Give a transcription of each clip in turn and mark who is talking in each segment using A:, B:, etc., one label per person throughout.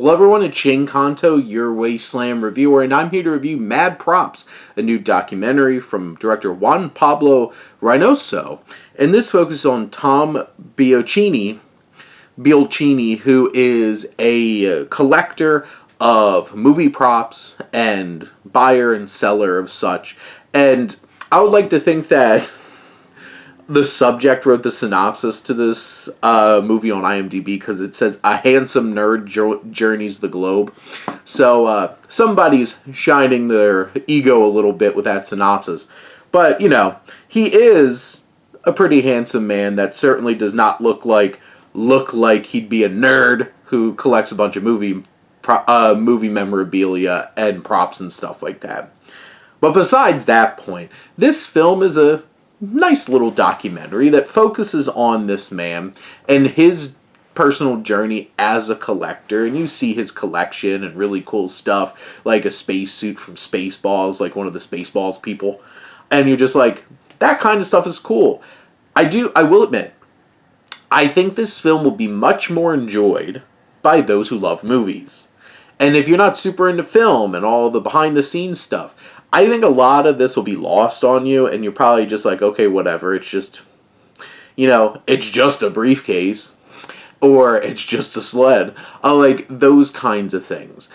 A: Hello everyone, it's Shane Kanto, your Wasteland reviewer, and I'm here to review Mad Props, a new documentary from director Juan Pablo Reynoso. And this focuses on Tom Biolchini, who is a collector of movie props and buyer and seller of such. And I would like to think that the subject wrote the synopsis to this movie on IMDb because it says, "A handsome nerd journeys the globe." So somebody's shining their ego a little bit with that synopsis. But, you know, he is a pretty handsome man that certainly does not look like he'd be a nerd who collects a bunch of movie memorabilia and props and stuff like that. But besides that point, this film is a nice little documentary that focuses on this man and his personal journey as a collector, and you see his collection and really cool stuff like a spacesuit from Spaceballs, like one of the Spaceballs people, and you're just like, that kind of stuff is cool. I will admit, I think this film will be much more enjoyed by those who love movies. And if you're not super into film and all the behind the scenes stuff, I think a lot of this will be lost on you, and you're probably just like, okay, whatever, it's just, you know, it's just a briefcase, or it's just a sled, like those kinds of things.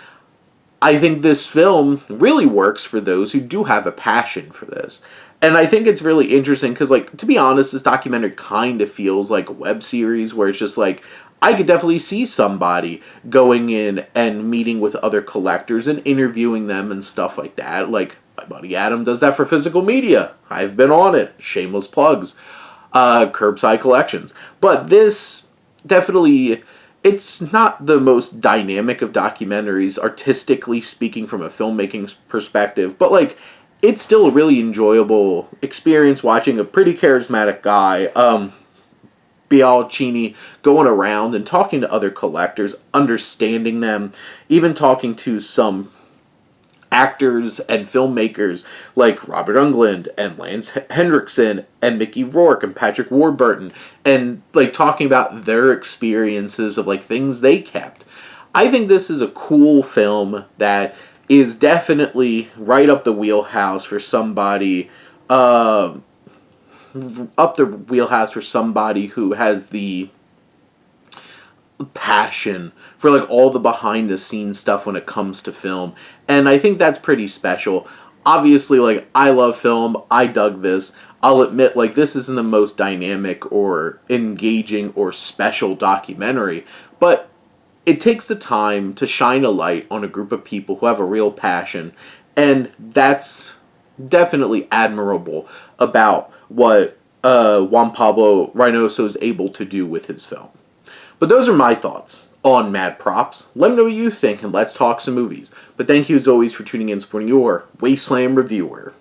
A: I think this film really works for those who do have a passion for this. And I think it's really interesting because, like, to be honest, this documentary kind of feels like a web series where it's just like, I could definitely see somebody going in and meeting with other collectors and interviewing them and stuff like that. Like, my buddy Adam does that for Physical Media. I've been on it. Shameless plugs. Curbside Collections. But this definitely, it's not the most dynamic of documentaries, artistically speaking, from a filmmaking perspective. But, like, it's still a really enjoyable experience watching a pretty charismatic guy, Biolchini, going around and talking to other collectors, understanding them, even talking to some actors and filmmakers like Robert Englund and Lance Henriksen and Mickey Rourke and Patrick Warburton, and like talking about their experiences of like things they kept. I think this is a cool film that is definitely right up the wheelhouse for somebody who has the passion for like all the behind the scenes stuff when it comes to film. And I think that's pretty special. Obviously, like, I love film. I dug this. I'll admit, like, this isn't the most dynamic or engaging or special documentary, but it takes the time to shine a light on a group of people who have a real passion, and that's definitely admirable about what Juan Pablo Reynoso is able to do with his film. But those are my thoughts on Mad Props. Let me know what you think, and let's talk some movies. But thank you as always for tuning in and supporting your Wasteland reviewer.